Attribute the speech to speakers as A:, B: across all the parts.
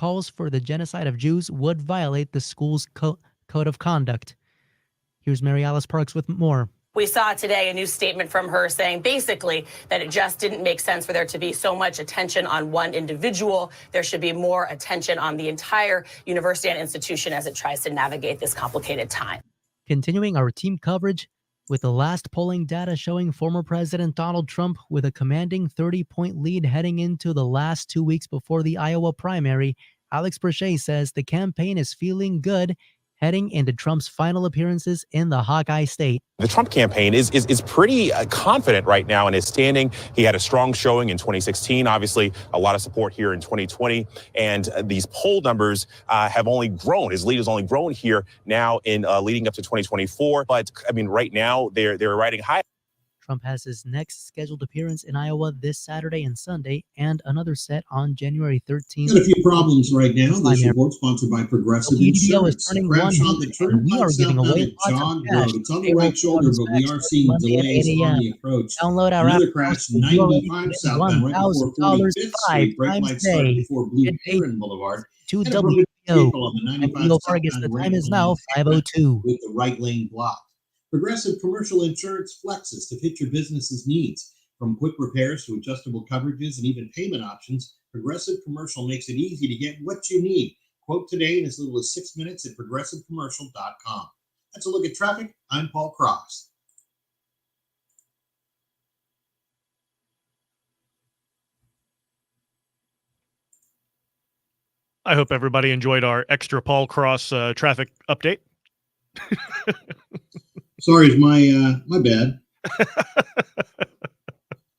A: calls for the genocide of Jews would violate the school's code of conduct. Here's Mary Alice Parks with more.
B: We saw today a new statement from her saying basically that it just didn't make sense for there to be so much attention on one individual. There should be more attention on the entire university and institution as it tries to navigate this complicated time.
A: Continuing our team coverage, with the last polling data showing former President Donald Trump with a commanding 30-point lead heading into the last 2 weeks before the Iowa primary, Alex Brachet says the campaign is feeling good heading into Trump's final appearances in the Hawkeye State.
C: The Trump campaign is pretty confident right now in his standing. He had a strong showing in 2016, obviously a lot of support here in 2020, and these poll numbers have only grown. His lead has only grown here now in leading up to 2024. But I mean, right now they're riding high.
A: Trump has his next scheduled appearance in Iowa this Saturday and Sunday, and another set on January 13th.
D: Got a few problems right now. This report sponsored by Progressive Insurance.
A: Is turning one, and we are giving away
D: John Road. It's on the right shoulder, but we are seeing delays on the approach.
A: Download our
D: Another crash 95 southbound right before 45th Street. Brake lights started before Blue Heron Boulevard.
A: To WO. And Fargus, the time is now 5:02.
D: With the right lane blocked. Progressive Commercial Insurance flexes to fit your business's needs. From quick repairs to adjustable coverages and even payment options, Progressive Commercial makes it easy to get what you need. Quote today in as little as 6 minutes at progressivecommercial.com. That's a look at traffic. I'm Paul Cross.
E: I hope everybody enjoyed our extra Paul Cross traffic update.
D: Sorry, it's my bad.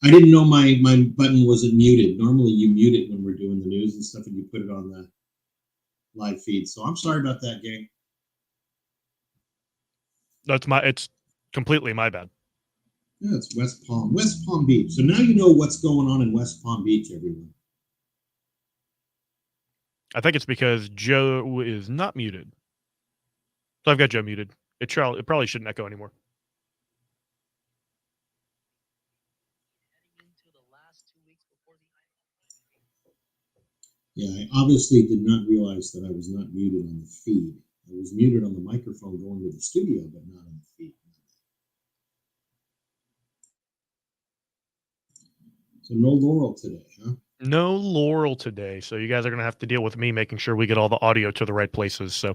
D: I didn't know my button wasn't muted. Normally you mute it when we're doing the news and stuff and you put it on the live feed. So I'm sorry about that, gang.
E: It's completely my bad.
D: Yeah, it's West Palm Beach. So now you know what's going on in West Palm Beach, everyone.
E: I think it's because Joe is not muted. So I've got Joe muted. It probably shouldn't echo anymore.
D: Yeah, I obviously did not realize that I was not muted on the feed. I was muted on the microphone going to the studio, but not on the feed. So no Laurel today, huh?
E: No Laurel today. So you guys are going to have to deal with me making sure we get all the audio to the right places. So.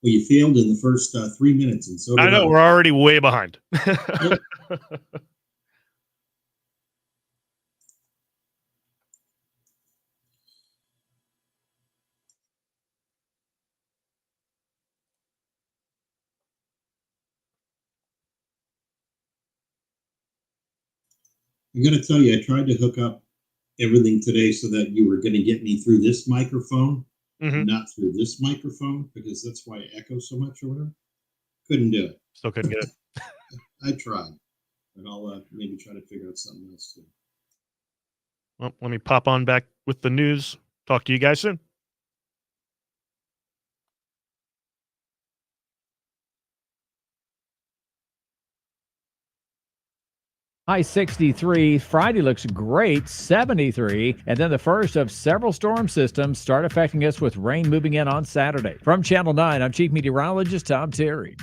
D: Well, you failed in the first 3 minutes, and so did
E: I know we're already way behind.
D: Yep. I'm going to tell you, I tried to hook up everything today so that you were going to get me through this microphone. Mm-hmm. Not through this microphone, because that's why it echoes so much or whatever. Couldn't do it.
E: Still couldn't get it.
D: I tried, and I'll maybe try to figure out something else too.
E: Well, let me pop on back with the news. Talk to you guys soon.
F: High 63. Friday looks great, 73. And then the first of several storm systems start affecting us with rain moving in on Saturday. From Channel 9, I'm Chief Meteorologist Tom Terry.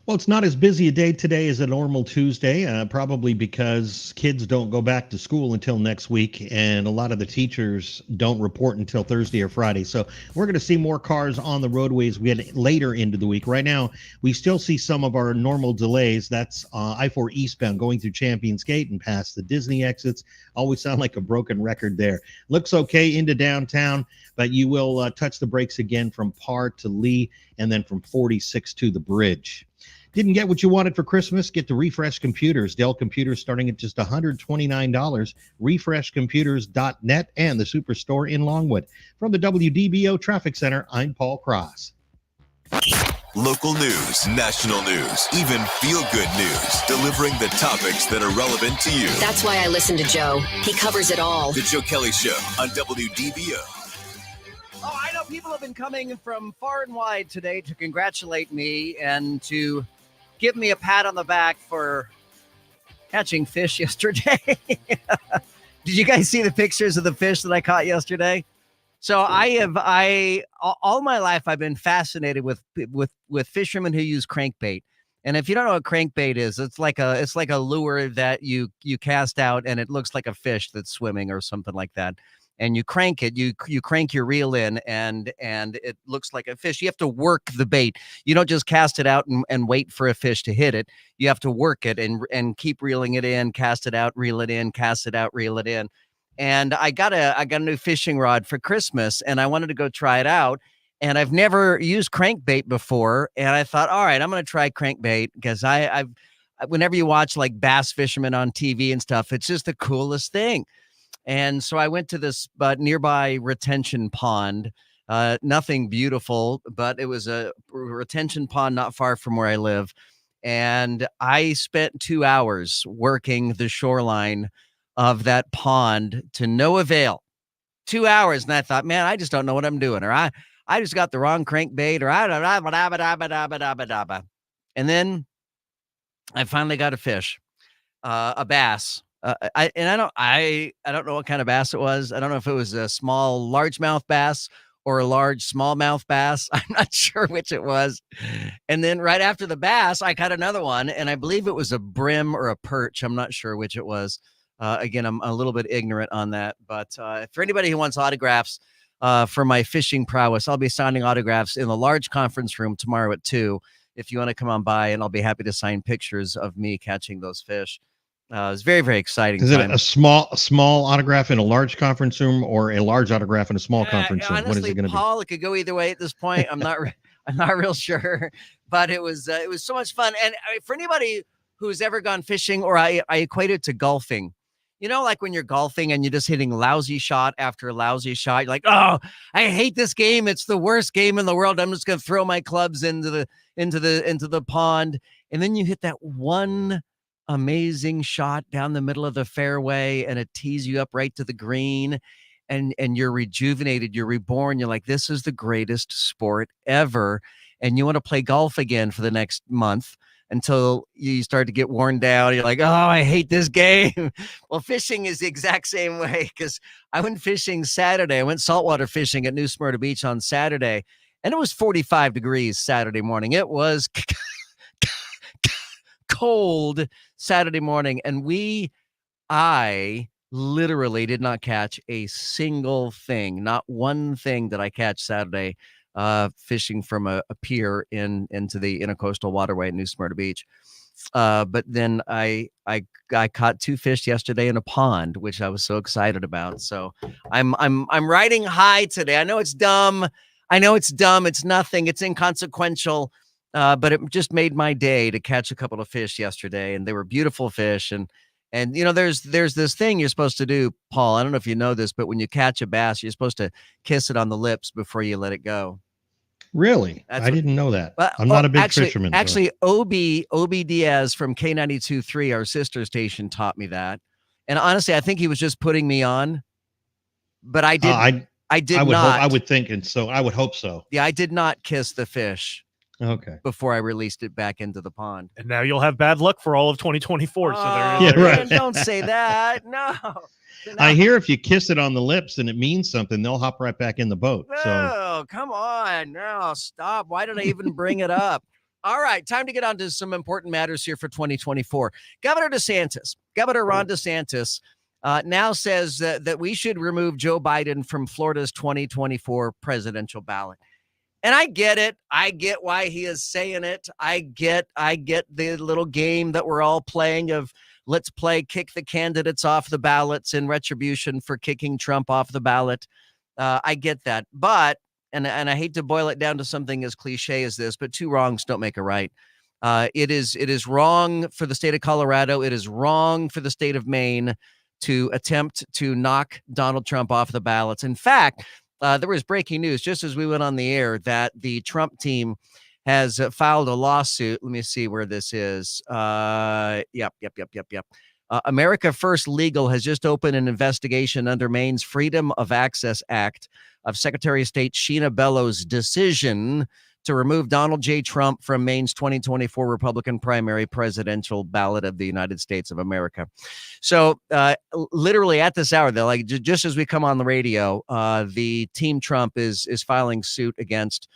G: Well, it's not as busy a day today as a normal Tuesday, probably because kids don't go back to school until next week, and a lot of the teachers don't report until Thursday or Friday. So we're going to see more cars on the roadways we get later into the week. Right now, we still see some of our normal delays. That's I-4 eastbound going through Champions Gate and past the Disney exits. Always sound like a broken record there. Looks okay into downtown, but you will touch the brakes again from Parr to Lee, and then from 46 to the bridge. Didn't get what you wanted for Christmas? Get the Refresh Computers. Dell computers starting at just $129. RefreshComputers.net and the Superstore in Longwood. From the WDBO Traffic Center, I'm Paul Cross.
H: Local news, national news, even feel-good news. Delivering the topics that are relevant to you.
I: That's why I listen to Joe. He covers it all.
H: The Joe Kelley Show on WDBO.
J: Oh, I know
I: people have been coming from far and wide today to congratulate me and to give me a pat on the back for catching fish yesterday. Did you guys see the pictures of the fish that I caught yesterday? So all my life I've been fascinated with fishermen who use crankbait. And if you don't know what crankbait is, it's like a lure that you cast out and it looks like a fish that's swimming or something like that. And you crank it, you crank your reel in and it looks like a fish. You have to work the bait. You don't just cast it out and wait for a fish to hit it. You have to work it and keep reeling it in, cast it out, reel it in, cast it out, reel it in. And I got a new fishing rod for Christmas and I wanted to go try it out. And I've never used crankbait before. And I thought, all right, I'm going to try crankbait because whenever you watch like bass fishermen on TV and stuff, it's just the coolest thing. And so I went to this nearby retention pond, nothing beautiful, but it was a retention pond not far from where I live. And I spent 2 hours working the shoreline of that pond to no avail. 2 hours. And I thought, man, I just don't know what I'm doing. Or I just got the wrong crankbait or and then I finally got a fish, a bass. I don't know what kind of bass it was. I don't know if it was a small largemouth bass or a large smallmouth bass. I'm not sure which it was. And then right after the bass, I caught another one, and I believe it was a brim or a perch. I'm not sure which it was. Again, I'm a little bit ignorant on that. But for anybody who wants autographs for my fishing prowess, I'll be signing autographs in the large conference room tomorrow at 2. If you want to come on by, and I'll be happy to sign pictures of me catching those fish. It's very, very exciting.
G: Is it a small autograph in a large conference room or a large autograph in a small conference room?
I: Honestly,
G: what is it going to be?
I: Paul, it could go either way at this point. I'm not real sure, but it was so much fun. And for anybody who's ever gone fishing, or I equate it to golfing. You know, like when you're golfing and you're just hitting lousy shot after lousy shot. You're like, oh, I hate this game. It's the worst game in the world. I'm just going to throw my clubs into the pond, and then you hit that one amazing shot down the middle of the fairway and it tees you up right to the green and you're rejuvenated, you're reborn. You're like, this is the greatest sport ever. And you want to play golf again for the next month until you start to get worn down. You're like, oh, I hate this game. Well, fishing is the exact same way because I went fishing Saturday. I went saltwater fishing at New Smyrna Beach on Saturday and it was 45 degrees Saturday morning. It was cold Saturday morning, and I literally did not catch a single thing, not one thing that I catch Saturday fishing from a pier into the intercoastal waterway at New Smyrna Beach. But then I caught 2 fish yesterday in a pond, which I was so excited about. So I'm riding high today. I know it's dumb. It's nothing. It's inconsequential. But it just made my day to catch a couple of fish yesterday, and they were beautiful fish. And you know, there's this thing you're supposed to do, Paul. I don't know if you know this, but when you catch a bass, you're supposed to kiss it on the lips before you let it go.
G: Really? I didn't know that. I'm not a big fisherman.
I: Actually, Obi Diaz from K92.3, our sister station, taught me that. And honestly, I think he was just putting me on, but I did. I would think, and so I would hope so. Yeah, I did not kiss the fish.
G: Okay.
I: Before I released it back into the pond.
E: And now you'll have bad luck for all of 2024. So
I: right. Don't say that. No.
G: I hear if you kiss it on the lips and it means something, they'll hop right back in the boat.
I: No, come on. No, stop. Why did I even bring it up? All right, time to get on to some important matters here for 2024. Governor Ron DeSantis now says that we should remove Joe Biden from Florida's 2024 presidential ballot. And I get it. I get why he is saying it. I get the little game that we're all playing of let's kick the candidates off the ballots in retribution for kicking Trump off the ballot. I get that. But, and I hate to boil it down to something as cliche as this, but 2 wrongs don't make a right. It is wrong for the state of Colorado. It is wrong for the state of Maine to attempt to knock Donald Trump off the ballots. In fact, there was breaking news just as we went on the air that the Trump team has filed a lawsuit. Let me see where this is. Yep. America First Legal has just opened an investigation under Maine's Freedom of Access Act of Secretary of State Sheena Bellows' decision to remove Donald J. Trump from Maine's 2024 Republican primary presidential ballot of the United States of America. So literally at this hour, though, like just as we come on the radio, the Team Trump is filing suit against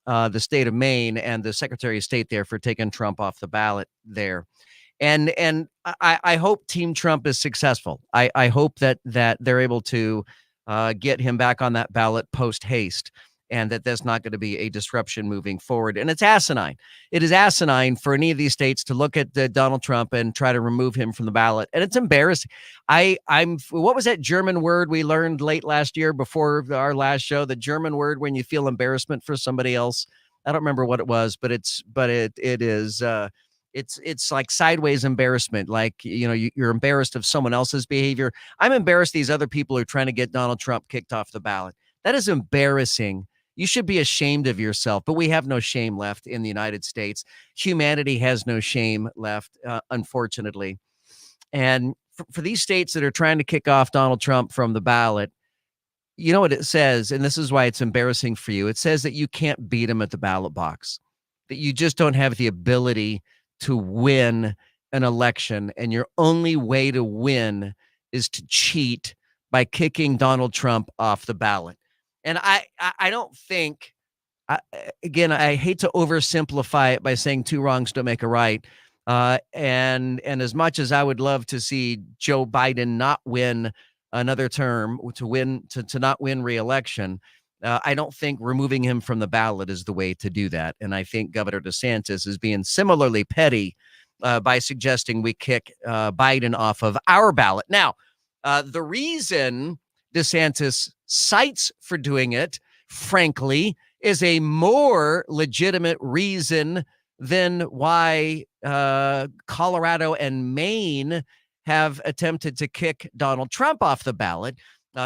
I: the state of Maine and the Secretary of State there for taking Trump off the ballot there. And I hope Team Trump is successful. I hope that they're able to get him back on that ballot post haste, and that that's not going to be a disruption moving forward. And it's asinine. It is asinine for any of these states to look at Donald Trump and try to remove him from the ballot. And it's embarrassing. What was that German word we learned late last year before our last show? The German word when you feel embarrassment for somebody else. I don't remember what it was, but it's like sideways embarrassment. Like, you're embarrassed of someone else's behavior. I'm embarrassed these other people are trying to get Donald Trump kicked off the ballot. That is embarrassing. You should be ashamed of yourself, but we have no shame left in the United States. Humanity has no shame left, unfortunately. And for these states that are trying to kick off Donald Trump from the ballot, you know what it says, and this is why it's embarrassing for you. It says that you can't beat him at the ballot box, that you just don't have the ability to win an election, and your only way to win is to cheat by kicking Donald Trump off the ballot. And I don't think, again, I hate to oversimplify it by saying two wrongs don't make a right. And as much as I would love to see Joe Biden not win another term, to not win re-election, I don't think removing him from the ballot is the way to do that. And I think Governor DeSantis is being similarly petty by suggesting we kick Biden off of our ballot. Now, the reason DeSantis cites for doing it, frankly, is a more legitimate reason than why Colorado and Maine have attempted to kick Donald Trump off the ballot.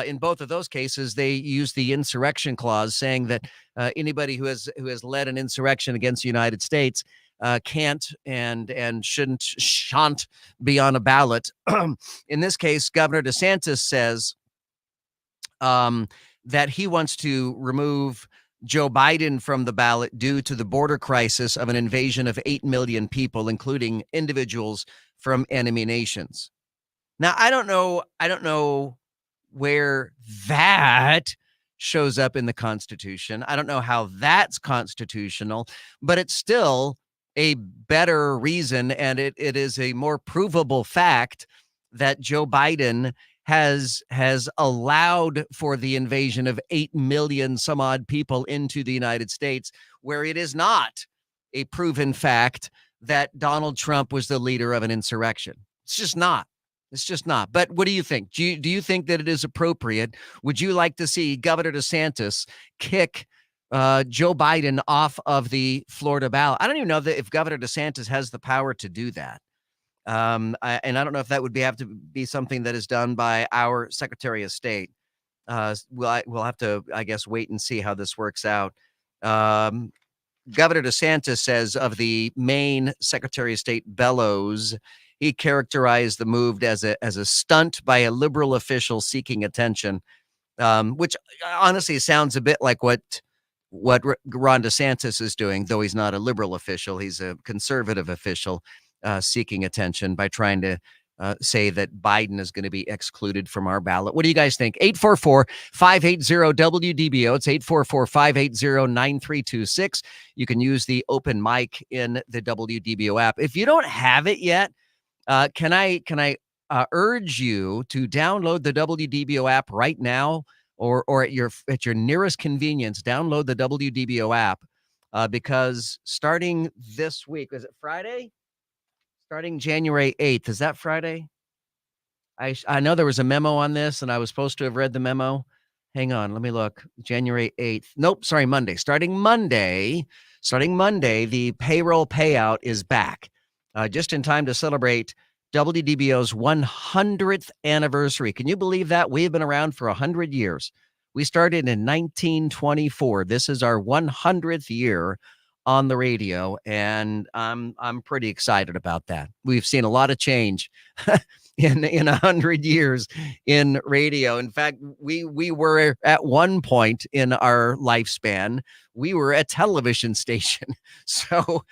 I: In both of those cases, they use the insurrection clause, saying that anybody who has led an insurrection against the United States can't and shan't be on a ballot. In this case, Governor DeSantis says that he wants to remove Joe Biden from the ballot due to the border crisis of an invasion of 8 million people, including individuals from enemy nations. Now, I don't know where that shows up in the Constitution. I don't know how that's constitutional, but it's still a better reason, and it is a more provable fact that Joe Biden has allowed for the invasion of 8 million some odd people into the United States, where it is not a proven fact that Donald Trump was the leader of an insurrection. It's just not. It's just not. But what do you think? Do you think that it is appropriate? Would you like to see Governor DeSantis kick Joe Biden off of the Florida ballot? I don't even know that if Governor DeSantis has the power to do that. And I don't know if that would have to be something that is done by our Secretary of State. We'll have to, I guess, wait and see how this works out. Governor DeSantis says of the Maine Secretary of State Bellows, he characterized the move as a stunt by a liberal official seeking attention, which honestly sounds a bit like what Ron DeSantis is doing, though he's not a liberal official. He's a conservative official seeking attention by trying to say that Biden is going to be excluded from our ballot. What do you guys think? 844-580-WDBO. It's 844-580-9326. You can use the open mic in the WDBO app. If you don't have it yet, can I urge you to download the WDBO app right now, or at your nearest convenience, download the WDBO app because starting this week, is it Friday? Starting January 8th. Is that Friday? I know there was a memo on this, and I was supposed to have read the memo. Hang on, let me look. January 8th. Nope, sorry, Monday. Starting Monday, the payroll payout is back. Just in time to celebrate WDBO's 100th anniversary. Can you believe that? We've been around for 100 years. We started in 1924. This is our 100th year on the radio, and I'm pretty excited about that. We've seen a lot of change in 100 years in radio. In fact, we were at one point in our lifespan, we were a television station. So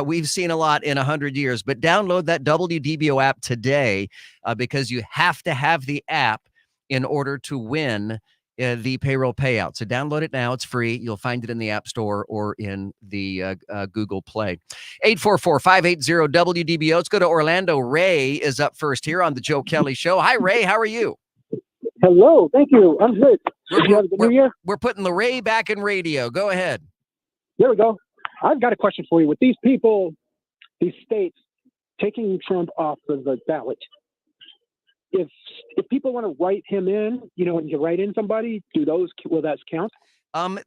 I: we've seen a lot in 100 years. But download that WDBO app today because you have to have the app in order to win the payroll payout. So download it now. It's free. You'll find it in the App Store or in the Google Play. 844-580-WDBO. Let's go to Orlando. Ray is up first here on the Joe Kelley Show. Hi, Ray. How are you?
J: Hello. Thank you. I'm good. Did you have a good New Year?
I: We're putting the Ray back in radio. Go ahead.
J: There we go. I've got a question for you. With these people, these states taking Trump off of the ballot, if people want to write him in, and you write in somebody, will that count?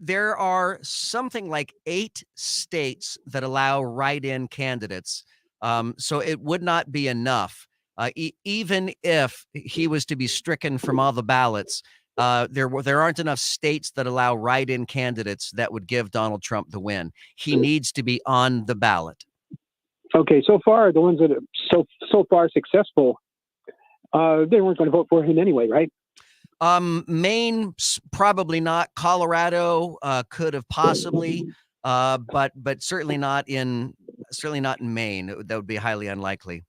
I: There are something like 8 states that allow write-in candidates. So it would not be enough. Even if he was to be stricken from all the ballots, there aren't enough states that allow write-in candidates that would give Donald Trump the win. He needs to be on the ballot.
J: Okay, so far the ones that are so far successful, they weren't going to vote for him anyway, right?
I: Maine, probably not. Colorado could have possibly, but certainly not in Maine. That would be highly unlikely.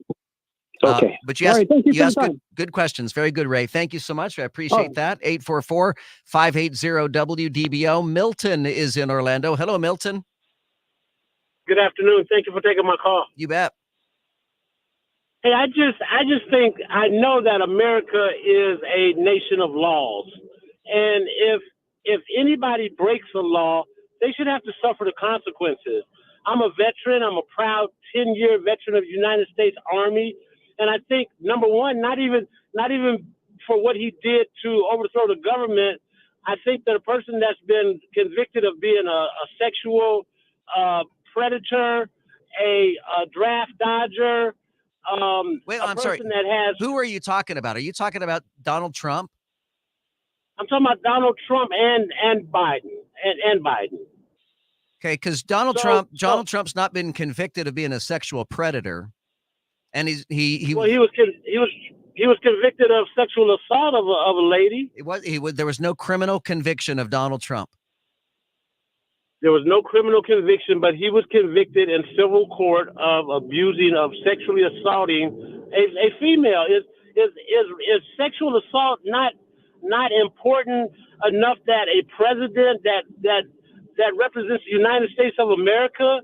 J: Okay.
I: But you asked,
J: right, thank you
I: asked good questions. Very good, Ray. Thank you so much. I appreciate that. 844-580-WDBO. Milton is in Orlando. Hello, Milton.
K: Good afternoon. Thank you for taking my call.
I: You bet.
K: Hey, I just think I know that America is a nation of laws, and if anybody breaks a law, they should have to suffer the consequences. I'm a veteran. I'm a proud 10-year veteran of the United States Army, and I think number one, not even for what he did to overthrow the government. I think that a person that's been convicted of being a sexual predator, a draft dodger.
I: Wait, I'm sorry. Who are you talking about? Are you talking about Donald Trump?
K: I'm talking about Donald Trump and Biden and Biden.
I: Okay, because Donald Trump's not been convicted of being a sexual predator, and he was
K: convicted of sexual assault of a lady.
I: There was no criminal conviction of Donald Trump.
K: There was no criminal conviction, but he was convicted in civil court of sexually assaulting a female. Is sexual assault not important enough that a president that represents the United States of America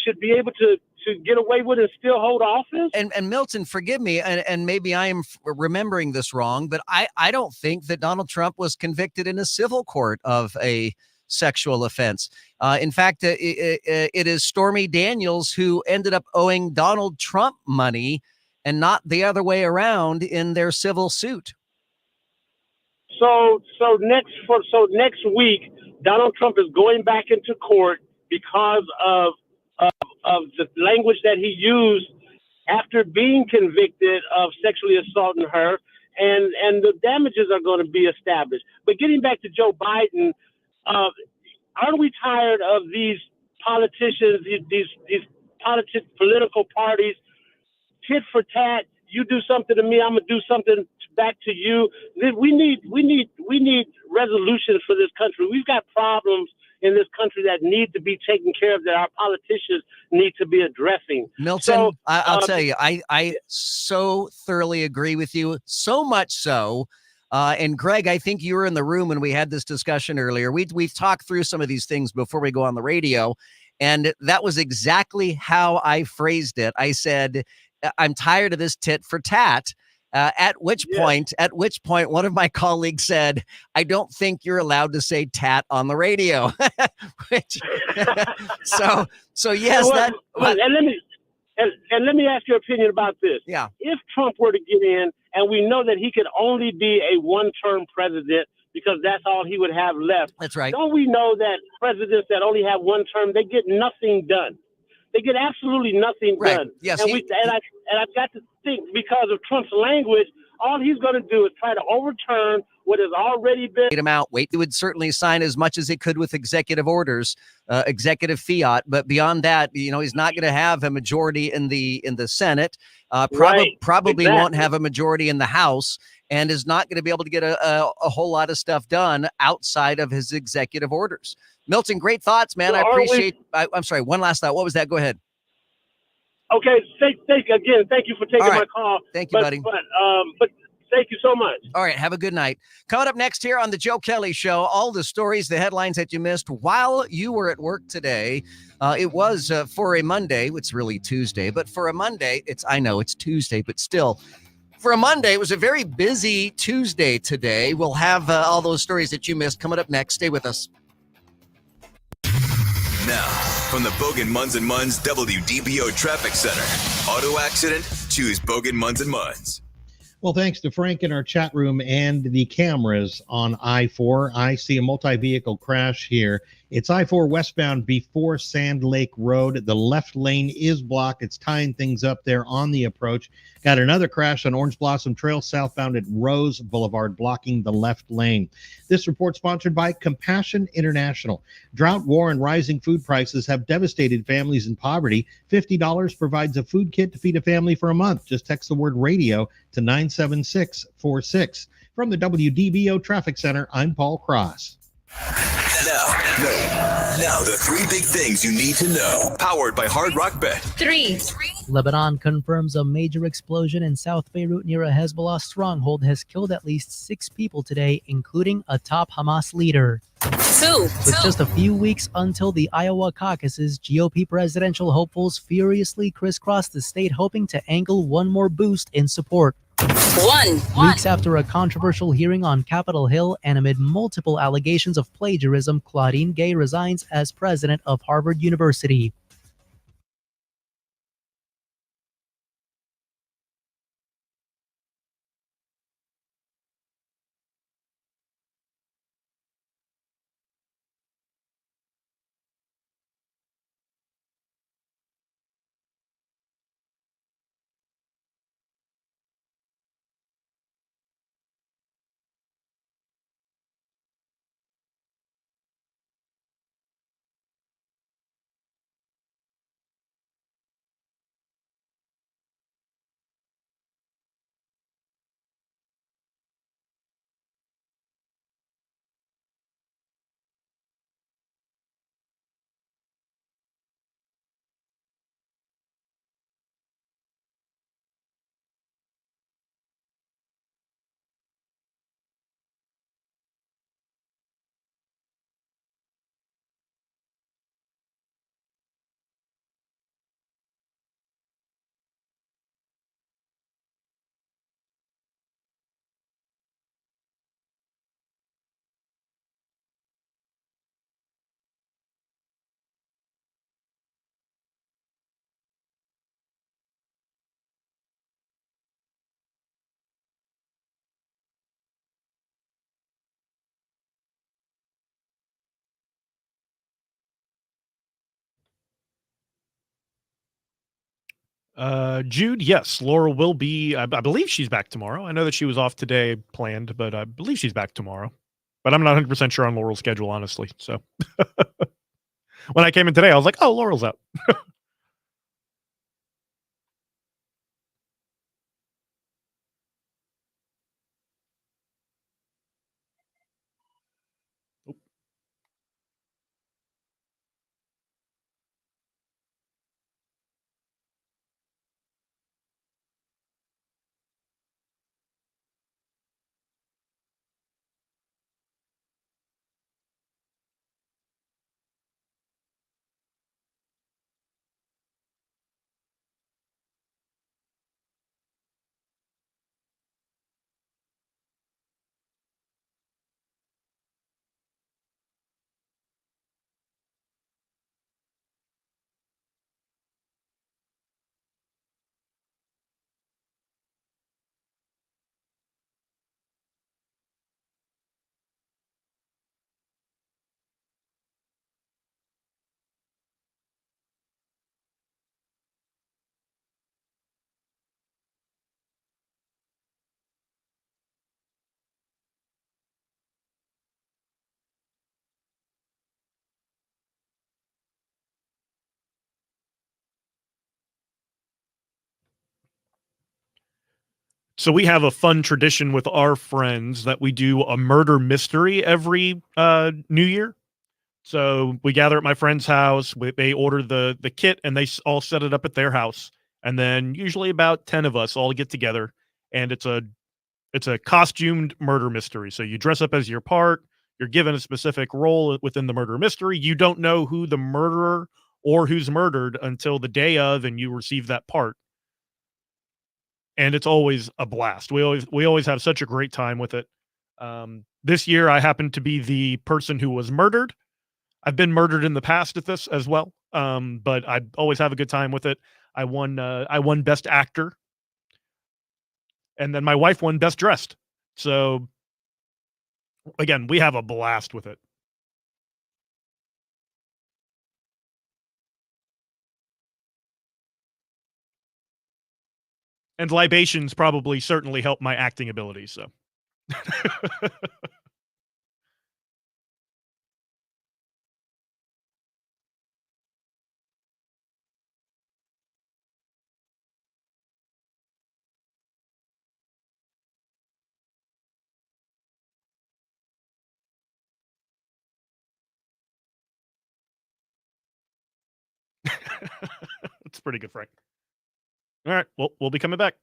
K: should be able to get away with and still hold office?
I: And Milton, forgive me, and maybe I am remembering this wrong, but I don't think that Donald Trump was convicted in a civil court of a sexual offense. In fact, it is Stormy Daniels who ended up owing Donald Trump money and not the other way around in their civil suit.
K: So next week, Donald Trump is going back into court because of the language that he used after being convicted of sexually assaulting her, and the damages are going to be established. But getting back to Joe Biden, aren't we tired of these politicians, these political parties, tit for tat? You do something to me, I'm gonna do something back to you. We need resolutions for this country. We've got problems in this country that need to be taken care of, that our politicians need to be addressing.
I: Milton, I'll tell you, I so thoroughly agree with you, so much so. And Greg, I think you were in the room when we had this discussion earlier. We've talked through some of these things before we go on the radio, and that was exactly how I phrased it. I said, I'm tired of this tit for tat. At which point, one of my colleagues said, I don't think you're allowed to say tat on the radio. so yes,
K: and let me ask your opinion about this.
I: Yeah.
K: If Trump were to get in, and we know that he could only be a one-term president because that's all he would have left.
I: That's right.
K: Don't we know that presidents that only have one term, they get nothing done? They get absolutely nothing done.
I: Yes.
K: And I've got to think, because of Trump's language, All he's going to do is try to overturn what has already been.
I: Him out. Wait, he would certainly sign as much as he could with executive orders, executive fiat. But beyond that, he's not going to have a majority in the Senate. Probably
K: exactly.
I: won't have a majority in the House, and is not going to be able to get a whole lot of stuff done outside of his executive orders. Milton, great thoughts, man.
K: So
I: I appreciate. I'm sorry. One last thought. What was that? Go ahead.
K: Okay. Thank you for taking my call.
I: Thank you, buddy.
K: But thank you so much.
I: All right. Have a good night. Coming up next here on the Joe Kelley Show, all the stories, the headlines that you missed while you were at work today. It was for a Monday. It's really Tuesday, but for a Monday, I know it's Tuesday, but still. For a Monday, it was a very busy Tuesday today. We'll have all those stories that you missed coming up next. Stay with us.
H: Now, from the Bogan Munz & Munz WDBO Traffic Center. Auto accident? Choose Bogan Munz & Munz.
G: Well, thanks to Frank in our chat room and the cameras on I-4. I see a multi-vehicle crash here. It's I-4 westbound before Sand Lake Road. The left lane is blocked. It's tying things up there on the approach. Got another crash on Orange Blossom Trail southbound at Rose Boulevard, blocking the left lane. This report sponsored by Compassion International. Drought, war, and rising food prices have devastated families in poverty. $50 provides a food kit to feed a family for a month. Just text the word radio to 97646. From the WDBO Traffic Center, I'm Paul Cross.
H: Now, the three big things you need to know. Powered by Hard Rock Bet.
A: 3. Lebanon confirms a major explosion in South Beirut near a Hezbollah stronghold has killed at least 6 people today, including a top Hamas leader. 2. With just a few weeks until the Iowa caucuses, GOP presidential hopefuls furiously crisscross the state, hoping to angle one more boost in support. 1. Weeks after a controversial hearing on Capitol Hill and amid multiple allegations of plagiarism, Claudine Gay resigns as president of Harvard University.
E: Jude, yes, Laura will be. I believe she's back tomorrow. I know that she was off today planned, but I believe she's back tomorrow. But I'm not 100% sure on Laurel's schedule, honestly. So when I came in today, I was like, oh, Laurel's out. So we have a fun tradition with our friends that we do a murder mystery every New Year. So we gather at my friend's house. They order the kit and they all set it up at their house. And then usually about 10 of us all get together, and it's a costumed murder mystery. So you dress up as your part. You're given a specific role within the murder mystery. You don't know who the murderer or who's murdered until the day of, and you receive that part. And it's always a blast. We always have such a great time with it. This year, I happened to be the person who was murdered. I've been murdered in the past at this as well, but I always have a good time with it. I won Best Actor, and then my wife won Best Dressed. So again, we have a blast with it. And libations probably certainly help my acting abilities. So it's pretty good, Frank. All right, well, we'll be coming back.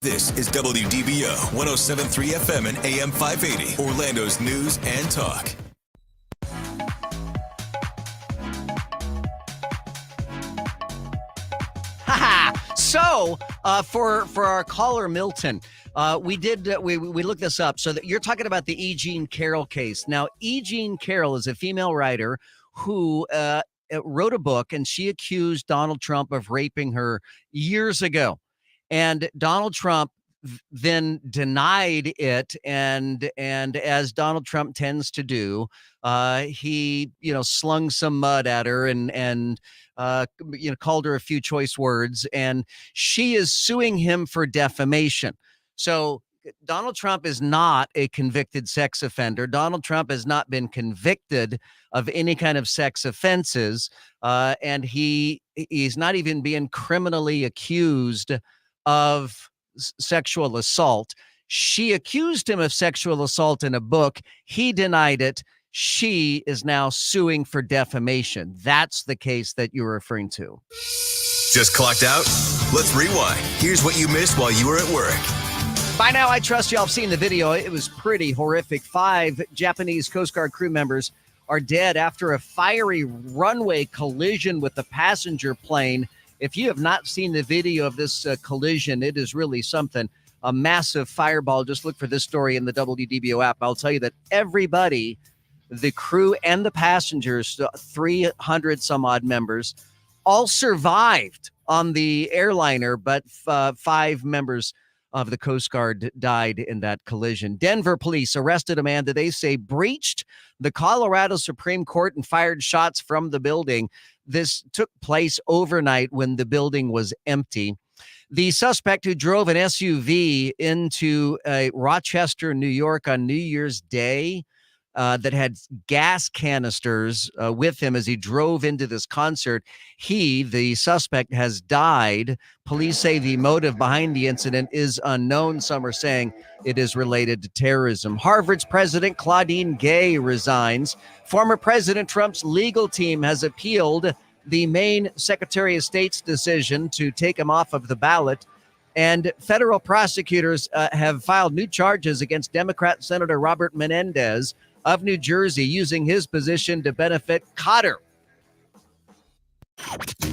H: This is WDBO 107.3 FM and AM 580, Orlando's news and talk.
I: So for our caller Milton, we looked this up. So that you're talking about the E. Jean Carroll case. Now, E. Jean Carroll is a female writer who wrote a book, and she accused Donald Trump of raping her years ago. And Donald Trump then denied it, and as Donald Trump tends to do, he slung some mud at her and called her a few choice words, and she is suing him for defamation. So Donald Trump is not a convicted sex offender. Donald Trump has not been convicted of any kind of sex offenses, and he's not even being criminally accused of sexual assault. She accused him of sexual assault in a book. He denied it. She is now suing for defamation. That's the case that you're referring to.
H: Just clocked out? Let's rewind. Here's what you missed while you were at work.
I: By now, I trust y'all have seen the video. It was pretty horrific. 5 Japanese Coast Guard crew members are dead after a fiery runway collision with the passenger plane. If you have not seen the video of this collision, it is really something. A massive fireball. Just look for this story in the WDBO app. I'll tell you that everybody, the crew and the passengers, 300 some odd members, all survived on the airliner, but 5 members of the Coast Guard died in that collision. Denver police arrested a man that they say breached the Colorado Supreme Court and fired shots from the building. This took place overnight when the building was empty. The suspect, who drove an SUV into Rochester, New York on New Year's Day, that had gas canisters with him as he drove into this concert. The suspect, has died. Police say the motive behind the incident is unknown. Some are saying it is related to terrorism. Harvard's President Claudine Gay resigns. Former President Trump's legal team has appealed the Maine Secretary of State's decision to take him off of the ballot. And federal prosecutors have filed new charges against Democrat Senator Robert Menendez of New Jersey, using his position to benefit Cotter.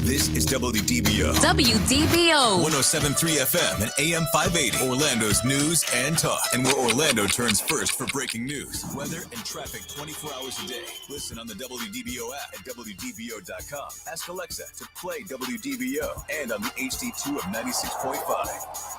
H: This is WDBO.
L: WDBO.
H: 107.3 FM and AM 580. Orlando's news and talk. And where Orlando turns first for breaking news, weather, and traffic 24 hours a day. Listen on the WDBO app at WDBO.com. Ask Alexa to play WDBO and on the HD2 of 96.5.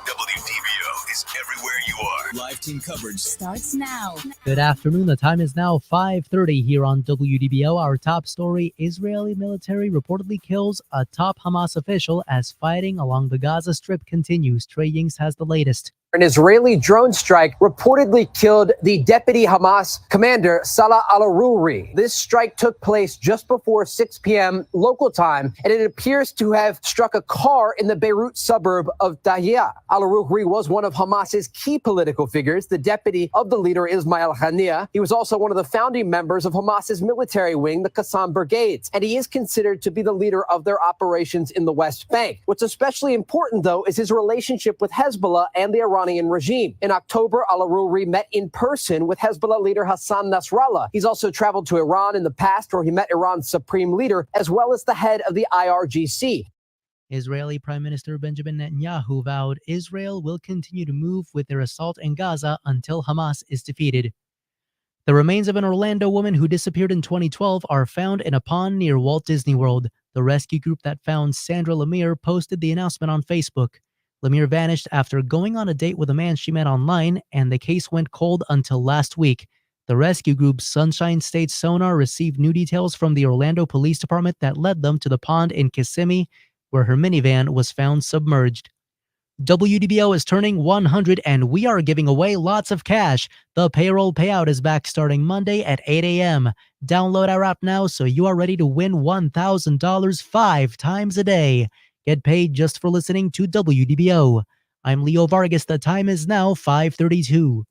H: WDBO is everywhere you are. Live team coverage
L: Starts now.
A: Good afternoon. The time is now 5:30 here on WDBO. Our top story: Israeli military reportedly kills a top Hamas official as fighting along the Gaza Strip continues. Trey Yings has the latest.
M: An Israeli drone strike reportedly killed the deputy Hamas commander Salah al-Aruri. This strike took place just before 6 p.m. local time, and it appears to have struck a car in the Beirut suburb of Dahia. Al-Aruri was one of Hamas's key political figures, the deputy of the leader Ismail Haniyeh. He was also one of the founding members of Hamas's military wing, the Qassam Brigades, and he is considered to be the leader of their operations in the West Bank. What's especially important, though, is his relationship with Hezbollah and the Iranian regime. In October, al-Aruri met in person with Hezbollah leader Hassan Nasrallah. He's also traveled to Iran in the past, where he met Iran's supreme leader, as well as the head of the IRGC.
A: Israeli Prime Minister Benjamin Netanyahu vowed Israel will continue to move with their assault in Gaza until Hamas is defeated. The remains of an Orlando woman who disappeared in 2012 are found in a pond near Walt Disney World. The rescue group that found Sandra Lemire posted the announcement on Facebook. Lemire vanished after going on a date with a man she met online, and the case went cold until last week. The rescue group Sunshine State Sonar received new details from the Orlando Police Department that led them to the pond in Kissimmee, where her minivan was found submerged. WDBO is turning 100 and we are giving away lots of cash. The payroll payout is back starting Monday at 8 a.m. Download our app now so you are ready to win $1,000 5 times a day. Get paid just for listening to WDBO. I'm Leo Vargas. The time is now 5:32.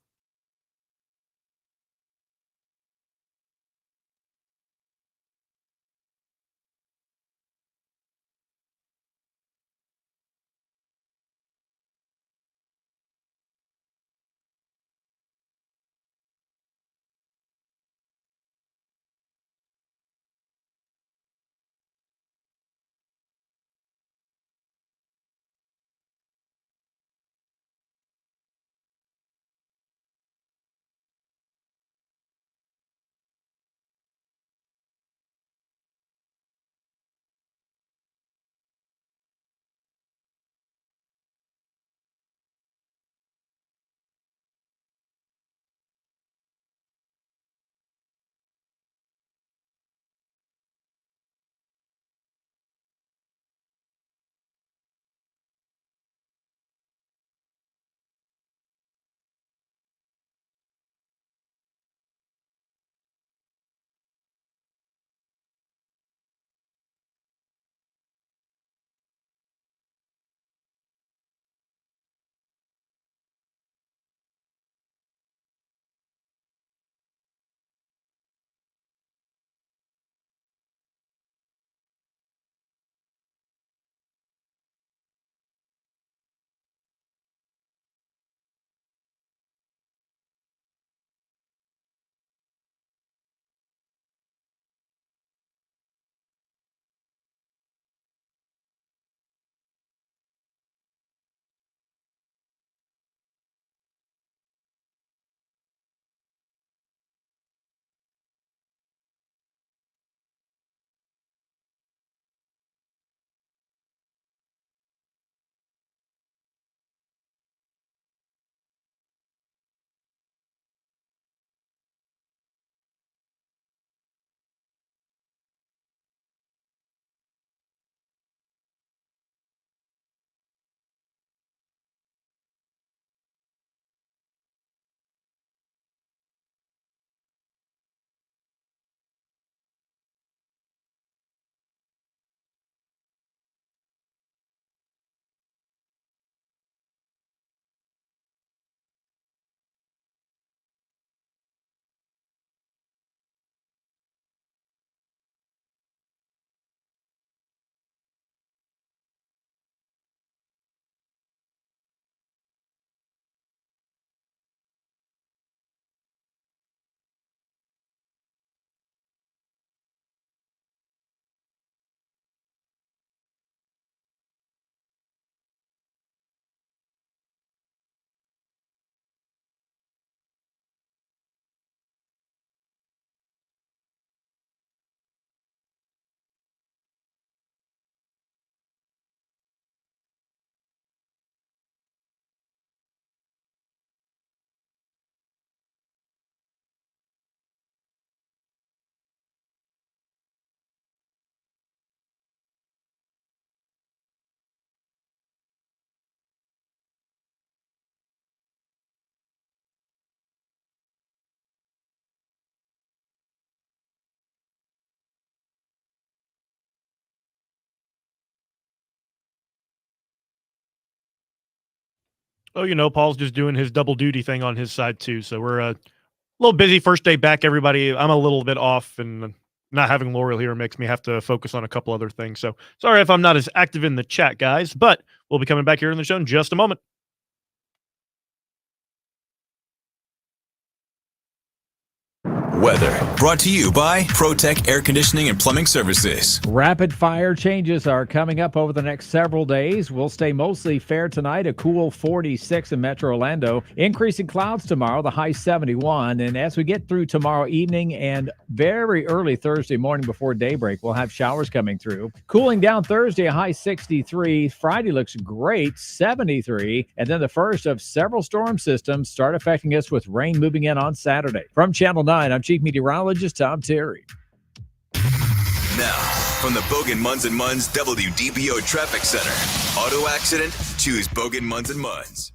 E: Oh, Paul's just doing his double duty thing on his side too. So we're a little busy first day back, everybody. I'm a little bit off, and not having Laurel here makes me have to focus on a couple other things. So sorry if I'm not as active in the chat, guys, but we'll be coming back here in the show in just a moment.
H: Weather brought to you by ProTech Air Conditioning and Plumbing Services.
F: Rapid fire changes are coming up over the next several days. We'll stay mostly fair tonight, a cool 46 in Metro Orlando. Increasing clouds tomorrow, the high 71. And as we get through tomorrow evening and very early Thursday morning before daybreak, we'll have showers coming through. Cooling down Thursday, a high 63. Friday looks great, 73. And then the first of several storm systems start affecting us with rain moving in on Saturday. From Channel 9, I'm Chief Meteorologist Tom Terry.
H: Now, from the Bogan Munz & Munz WDBO Traffic Center. Auto accident? Choose Bogan Munz & Munz.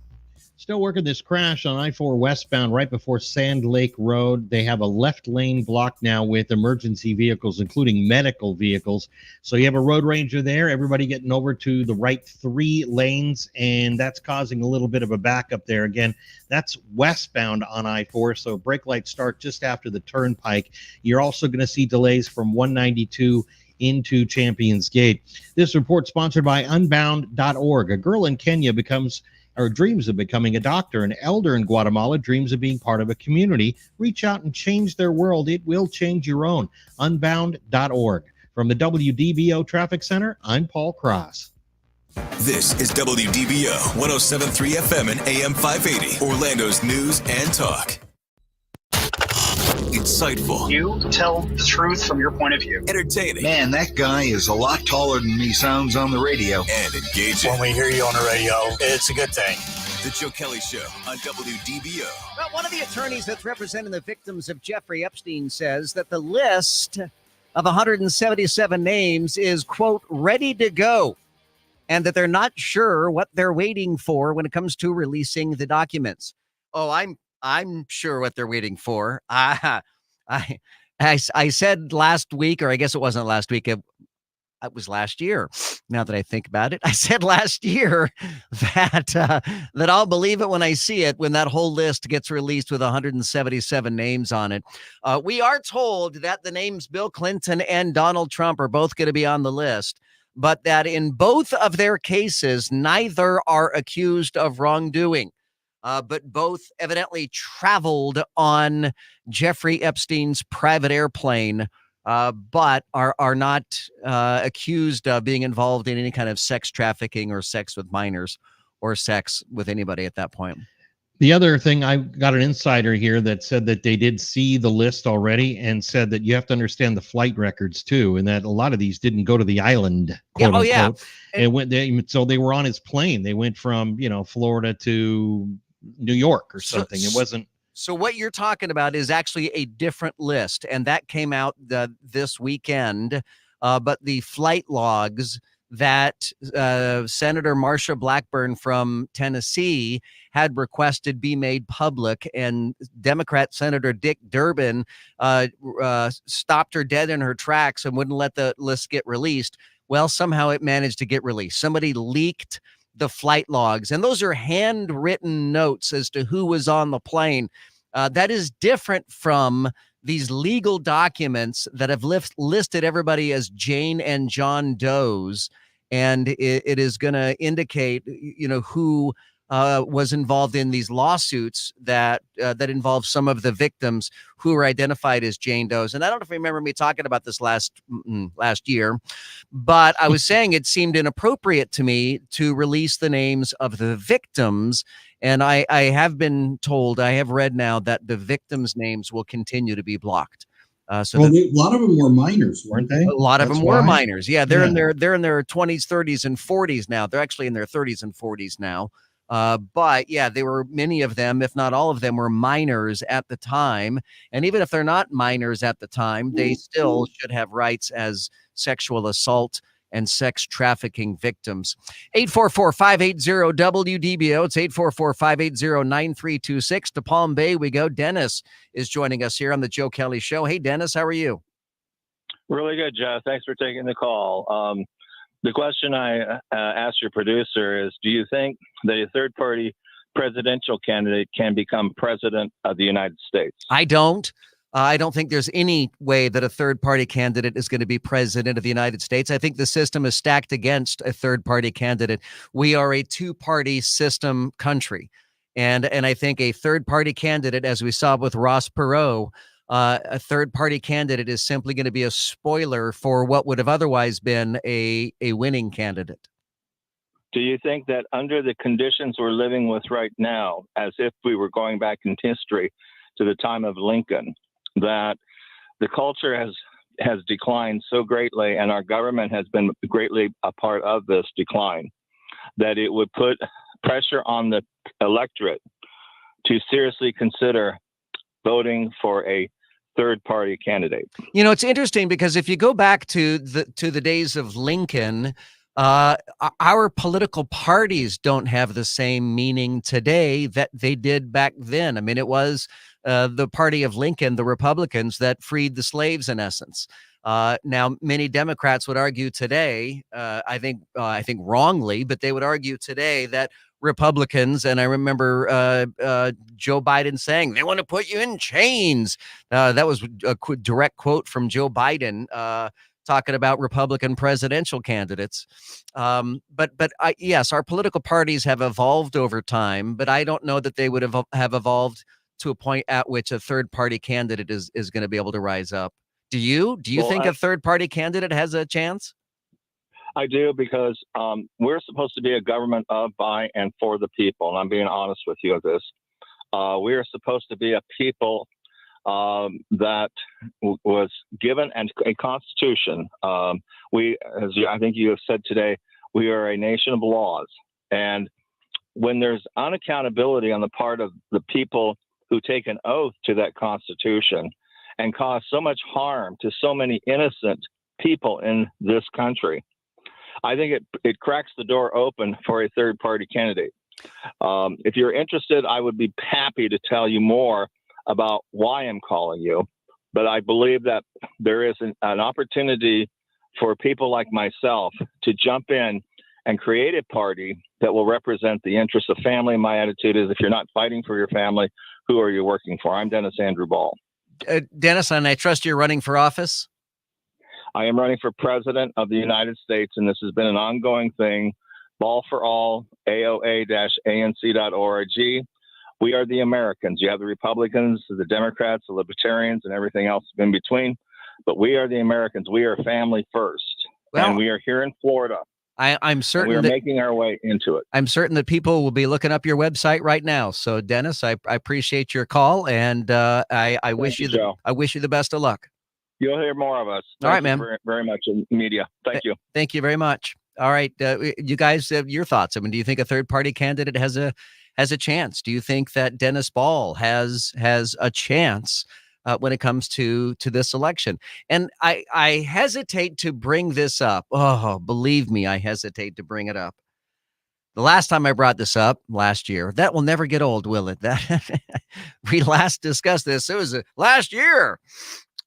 G: Still working this crash on I-4 westbound right before Sand Lake Road. They have a left lane blocked now with emergency vehicles, including medical vehicles. So you have a road ranger there, everybody getting over to the right 3 lanes, and that's causing a little bit of a backup there. Again, that's westbound on I-4, so brake lights start just after the turnpike. You're also going to see delays from 192 into Champions Gate. This report sponsored by Unbound.org. A girl in Kenya dreams of becoming a doctor. An elder in Guatemala dreams of being part of a community. Reach out and change their world. It will change your own. Unbound.org. From the WDBO Traffic Center, I'm Paul Cross.
H: This is WDBO 107.3 FM and AM 580, Orlando's news and talk. Insightful.
N: You tell the truth from your point of view.
H: Entertaining.
O: Man, that guy is a lot taller than he sounds on the radio.
H: And engaging.
N: When we hear you on the radio, it's a good thing.
H: The Joe Kelley Show on WDBO.
I: Well, one of the attorneys that's representing the victims of Jeffrey Epstein says that the list of 177 names is, quote, ready to go, and that they're not sure what they're waiting for when it comes to releasing the documents. Oh, I'm sure what they're waiting for. I said last week, or I guess it wasn't last week. It was last year. Now that I think about it, I said last year that I'll believe it when I see it, when that whole list gets released with 177 names on it. We are told that the names Bill Clinton and Donald Trump are both going to be on the list, but that in both of their cases, neither are accused of wrongdoing. But both evidently traveled on Jeffrey Epstein's private airplane, but are not accused of being involved in any kind of sex trafficking or sex with minors or sex with anybody at that point.
G: The other thing, I got an insider here that said that they did see the list already and said that you have to understand the flight records too, and that a lot of these didn't go to the island, quote unquote. Yeah. So they were on his plane. They went from, Florida to New York or something. It wasn't.
I: So what you're talking about is actually a different list, and that came out this weekend. But the flight logs that Senator Marsha Blackburn from Tennessee had requested be made public, and Democrat Senator Dick Durbin stopped her dead in her tracks and wouldn't let the list get released. Well, somehow it managed to get released. Somebody leaked the flight logs, and those are handwritten notes as to who was on the plane. That is different from these legal documents that have listed everybody as Jane and John Does, and it is going to indicate, who was involved in these lawsuits that involve some of the victims who were identified as Jane Does. And I don't know if you remember me talking about this last year, but I was saying it seemed inappropriate to me to release the names of the victims. And I have been told, I have read now that the victims' names will continue to be blocked.
D: A lot of them were minors, weren't they?
I: A lot of them were minors. Yeah, they're in their 20s, 30s, and 40s now. They're actually in their 30s and 40s now. But yeah, they were, many of them, if not all of them, were minors at the time. And even if they're not minors at the time, they still should have rights as sexual assault and sex trafficking victims. 844-580-WDBO. It's 844-580-9326. To Palm Bay we go. Dennis is joining us here on the Joe Kelley Show. Hey, Dennis, how are you?
P: Really good, Jeff. Thanks for taking the call. The question I asked your producer is, do you think that a third-party presidential candidate can become president of the United States?
I: I don't. I don't think there's any way that a third-party candidate is going to be president of the United States. I think the system is stacked against a third-party candidate. We are a two-party system country. And I think a third-party candidate, as we saw with Ross Perot, a third-party candidate is simply going to be a spoiler for what would have otherwise been a winning candidate.
P: Do you think that under the conditions we're living with right now, as if we were going back in history to the time of Lincoln, that the culture has declined so greatly and our government has been greatly a part of this decline, that it would put pressure on the electorate to seriously consider voting for a third-party candidate?
I: You know, it's interesting because if you go back to the days of Lincoln, our political parties don't have the same meaning today that they did back then. I mean, it was the party of Lincoln, the Republicans, that freed the slaves in essence. Now, many Democrats would argue today, I think wrongly, but they would argue today that Republicans, and I remember Joe Biden saying they want to put you in chains. That was a direct quote from Joe Biden talking about Republican presidential candidates. But yes, our political parties have evolved over time, but I don't know that they would have evolved to a point at which a third party candidate is going to be able to rise up. Do you think a third party candidate has a chance?
P: I do, because we're supposed to be a government of, by, and for the people. And I'm being honest with you of this. We are supposed to be a people that was given a constitution. I think you have said today, we are a nation of laws. And when there's unaccountability on the part of the people who take an oath to that constitution and cause so much harm to so many innocent people in this country, I think it cracks the door open for a third party candidate. If you're interested, I would be happy to tell you more about why I'm calling you. But I believe that there is an opportunity for people like myself to jump in and create a party that will represent the interests of family. My attitude is, if you're not fighting for your family, who are you working for? I'm Dennis Andrew Ball.
I: Dennis, and I trust you're running for office?
P: I am running for president of the United States, and this has been an ongoing thing. Ball for All, AOA-ANC.org. We are the Americans. You have the Republicans, the Democrats, the Libertarians, and everything else in between. But we are the Americans. We are family first. Well, and we are here in Florida.
I: I'm certain
P: we're making our way into it.
I: I'm certain that people will be looking up your website right now. So, Dennis, I appreciate your call, and I wish you the best of luck.
P: You'll hear more of us.
I: All right, man.
P: Very much in media. Thank you.
I: Thank you very much. All right, you guys, your thoughts. I mean, do you think a third party candidate has a chance? Do you think that Dennis Ball has a chance when it comes to this election? And I hesitate to bring this up. Oh, believe me, I hesitate to bring it up. The last time I brought this up last year, that will never get old, will it? That we last discussed this. It was last year.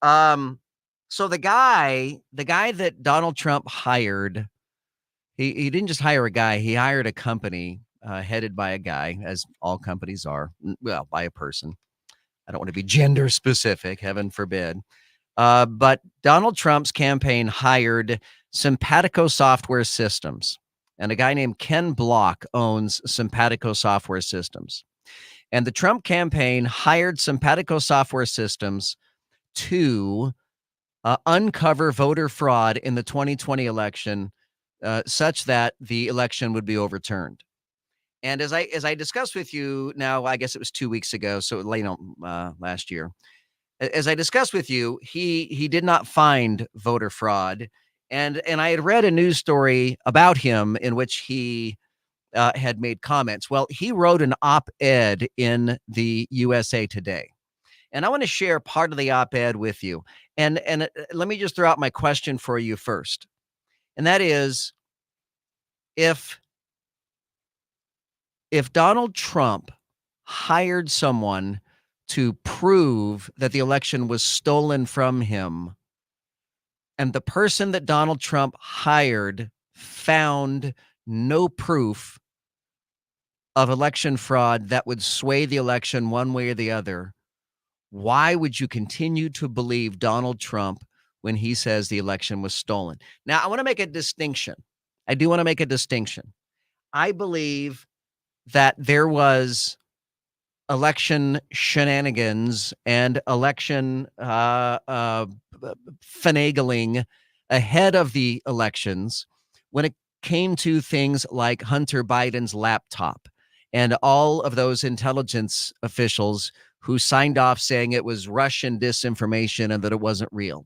I: So the guy that Donald Trump hired, he didn't just hire a guy, he hired a company headed by a guy, as all companies are, well, by a person. I don't want to be gender specific, heaven forbid. But Donald Trump's campaign hired Simpatico Software Systems, and a guy named Ken Block owns Simpatico Software Systems. And the Trump campaign hired Simpatico Software Systems to uncover voter fraud in the 2020 election, such that the election would be overturned. And as I discussed with you now, I guess it was 2 weeks ago, so last year. As I discussed with you, he did not find voter fraud, and I had read a news story about him in which he had made comments. Well, he wrote an op-ed in the USA Today. And I want to share part of the op-ed with you. And let me just throw out my question for you first. And that is, if Donald Trump hired someone to prove that the election was stolen from him, and the person that Donald Trump hired found no proof of election fraud that would sway the election one way or the other, why would you continue to believe Donald Trump when he says the election was stolen? Now, I want to make a distinction. I do want to make a distinction. I believe that there was election shenanigans and election finagling ahead of the elections when it came to things like Hunter Biden's laptop and all of those intelligence officials who signed off saying it was Russian disinformation and that it wasn't real.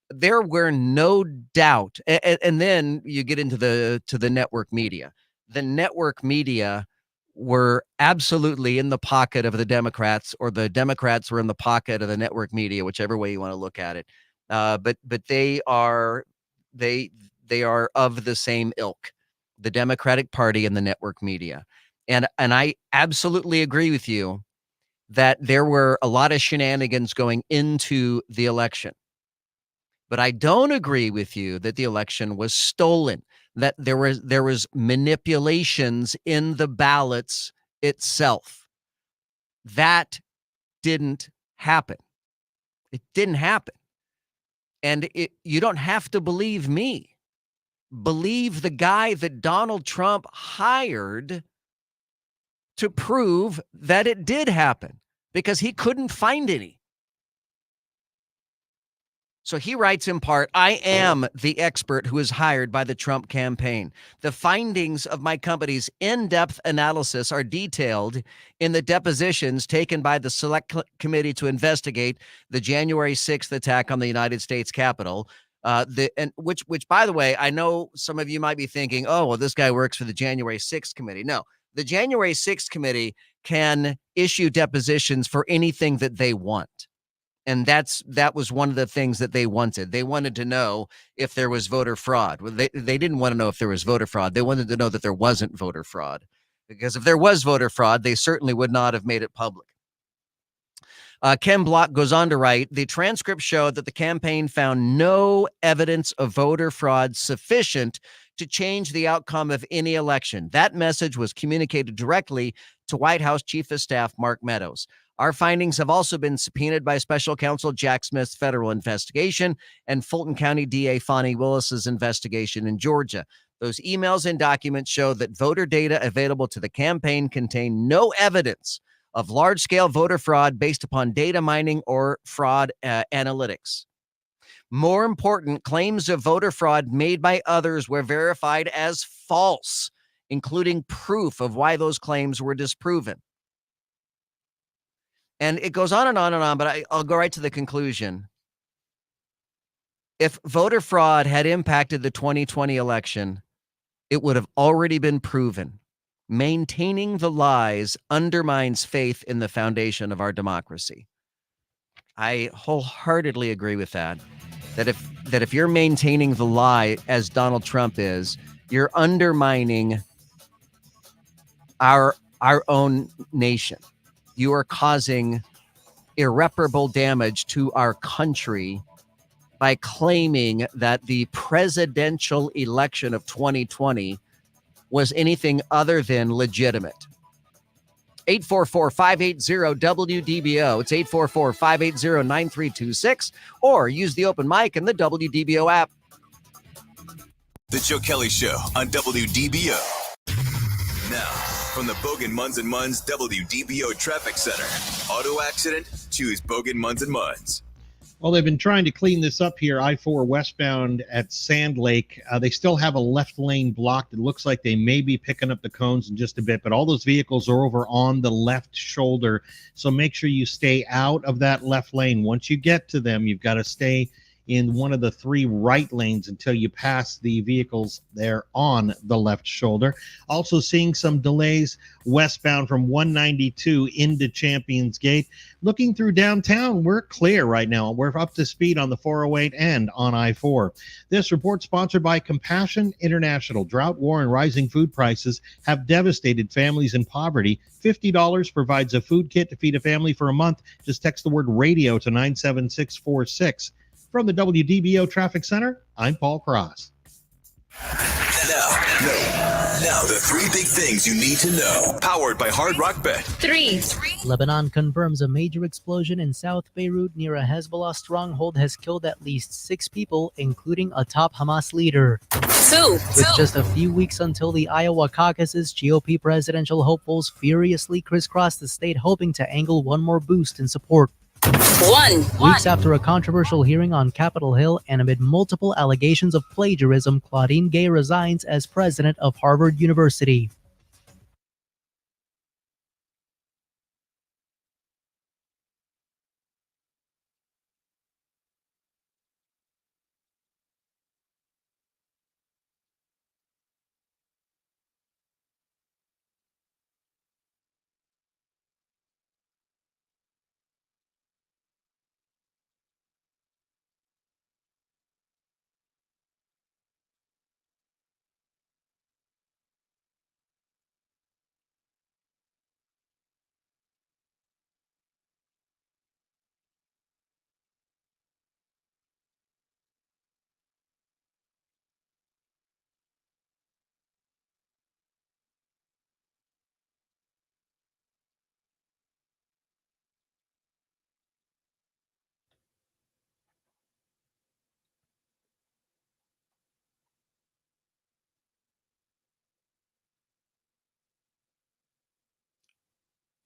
I: There were no doubt. And then you get into the network media. The network media were absolutely in the pocket of the Democrats, or the Democrats were in the pocket of the network media, whichever way you want to look at it. But they are of the same ilk, the Democratic Party and the network media. And I absolutely agree with you that there were a lot of shenanigans going into the election. But I don't agree with you that the election was stolen, that there was manipulations in the ballots itself. That didn't happen. It didn't happen. And you don't have to believe me. Believe the guy that Donald Trump hired to prove that it did happen, because he couldn't find any. So he writes in part, I am the expert who is hired by the Trump campaign. The findings of my company's in-depth analysis are detailed in the depositions taken by the Select Committee to investigate the January 6th attack on the United States Capitol. Which, by the way, I know some of you might be thinking, oh, well, this guy works for the January 6th committee. No, the January 6th committee can issue depositions for anything that they want. And that was one of the things that they wanted. They wanted to know if there was voter fraud. Well, they didn't want to know if there was voter fraud. They wanted to know that there wasn't voter fraud. Because if there was voter fraud, they certainly would not have made it public. Ken Block goes on to write, the transcript showed that the campaign found no evidence of voter fraud sufficient to change the outcome of any election. That message was communicated directly to White House Chief of Staff Mark Meadows. Our findings have also been subpoenaed by Special Counsel Jack Smith's federal investigation and Fulton County DA Fonnie Willis's investigation in Georgia. Those emails and documents show that voter data available to the campaign contain no evidence of large-scale voter fraud based upon data mining or fraud analytics. More important, claims of voter fraud made by others were verified as false, including proof of why those claims were disproven. And it goes on and on and on, but I'll go right to the conclusion. If voter fraud had impacted the 2020 election, it would have already been proven. Maintaining the lies undermines faith in the foundation of our democracy. I wholeheartedly agree with that. That if you're maintaining the lie, as Donald Trump is, you're undermining our own nation. You are causing irreparable damage to our country by claiming that the presidential election of 2020 was anything other than legitimate. 844-580-WDBO. It's 844-580-9326, or use the open mic in the WDBO app.
H: The Joe Kelley Show on WDBO. Now, from the Bogan Munz & Munz WDBO Traffic Center. Auto accident? Choose Bogan Munz & Munz.
G: Well, they've been trying to clean this up here, I-4 westbound at Sand Lake. They still have a left lane blocked. It looks like they may be picking up the cones in just a bit, but all those vehicles are over on the left shoulder. So make sure you stay out of that left lane. Once you get to them, you've got to stay in one of the three right lanes until you pass the vehicles there on the left shoulder. Also seeing some delays westbound from 192 into Champions Gate. Looking through downtown, we're clear right now. We're up to speed on the 408 and on I-4. This report sponsored by Compassion International. Drought, war, and rising food prices have devastated families in poverty. $50 provides a food kit to feed a family for a month. Just text the word radio to 97646. From the WDBO Traffic Center, I'm Paul Cross.
H: Now, the three big things you need to know. Powered by Hard Rock Bet.
L: 3.
A: Lebanon confirms a major explosion in South Beirut near a Hezbollah stronghold has killed at least 6 people, including a top Hamas leader.
L: 2.
A: With just a few weeks until the Iowa caucuses, GOP presidential hopefuls furiously crisscross the state, hoping to angle one more boost in support.
L: 1.
A: Weeks after a controversial hearing on Capitol Hill and amid multiple allegations of plagiarism, Claudine Gay resigns as president of Harvard University.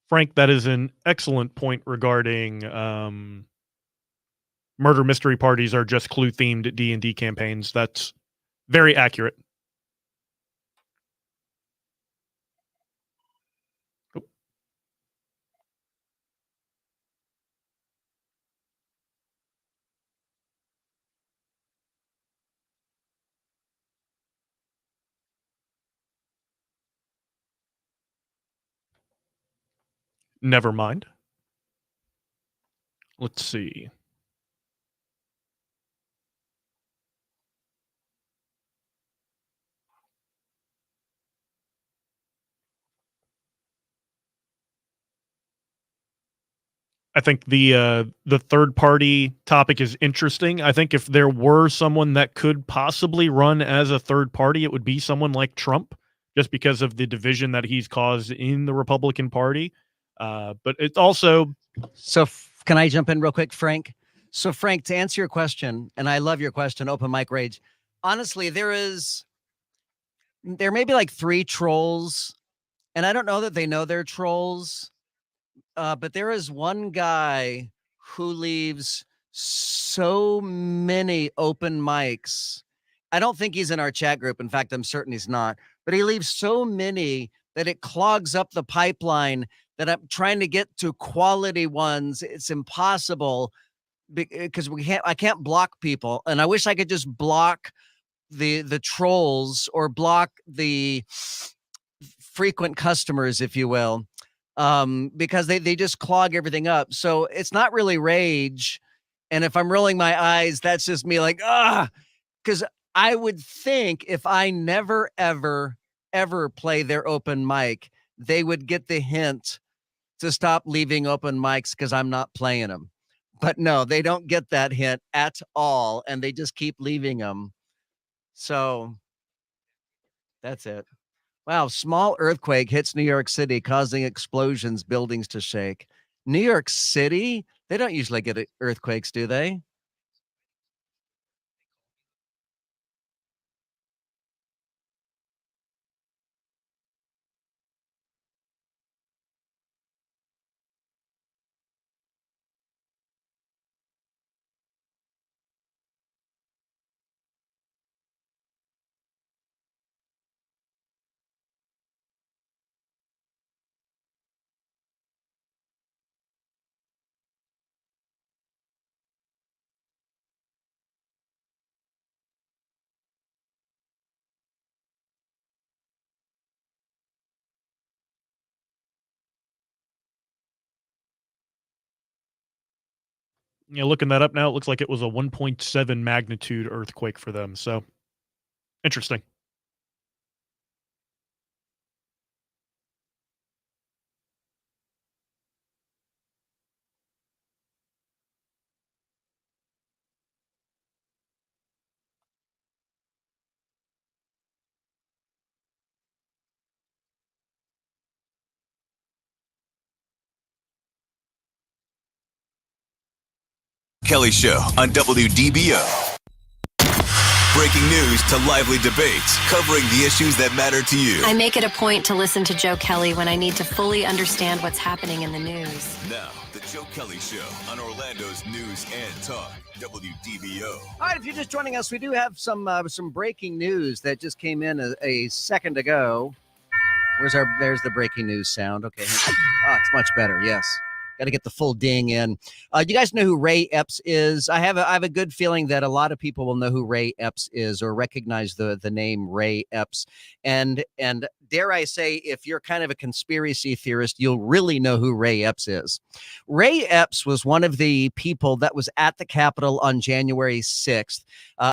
E: Frank, that is an excellent point regarding murder mystery parties are just clue-themed D&D campaigns. That's very accurate. Oh. Never mind. Let's see. I think the third party topic is interesting. I think if there were someone that could possibly run as a third party, it would be someone like Trump, just because of the division that he's caused in the Republican Party. But it's also
I: So can I jump in real quick, Frank? So Frank, to answer your question, and I love your question, open mic rage. Honestly, there may be like 3 trolls, and I don't know that they know they're trolls. But there is one guy who leaves so many open mics. I don't think he's in our chat group. In fact, I'm certain he's not. But he leaves so many that it clogs up the pipeline that I'm trying to get to quality ones. It's impossible because I can't block people. And I wish I could just block the trolls or block the frequent customers, if you will. Because they just clog everything up. So it's not really rage. And if I'm rolling my eyes, that's just me like, because I would think if I never, ever, ever play their open mic, they would get the hint to stop leaving open mics because I'm not playing them. But no, they don't get that hint at all. And they just keep leaving them. So that's it. Wow, small earthquake hits New York City, causing explosions, buildings to shake. New York City? They don't usually get earthquakes, do they?
E: looking that up now, it looks like it was a 1.7 magnitude earthquake for them. So interesting.
H: Kelley Show on WDBO. Breaking news to lively debates, covering the issues that matter to you.
Q: I make it a point to listen to Joe Kelley when I need to fully understand what's happening in the news.
H: Now, the Joe Kelley Show on Orlando's News and Talk, WDBO.
I: All right, if you're just joining us, we do have some breaking news that just came in a second ago. There's the breaking news sound. Okay. Oh, it's much better. Yes. Got to get the full ding in. You guys know who Ray Epps is? I have a good feeling that a lot of people will know who Ray Epps is or recognize the name Ray Epps. And dare I say, if you're kind of a conspiracy theorist, you'll really know who Ray Epps is. Ray Epps was one of the people that was at the Capitol on January 6th.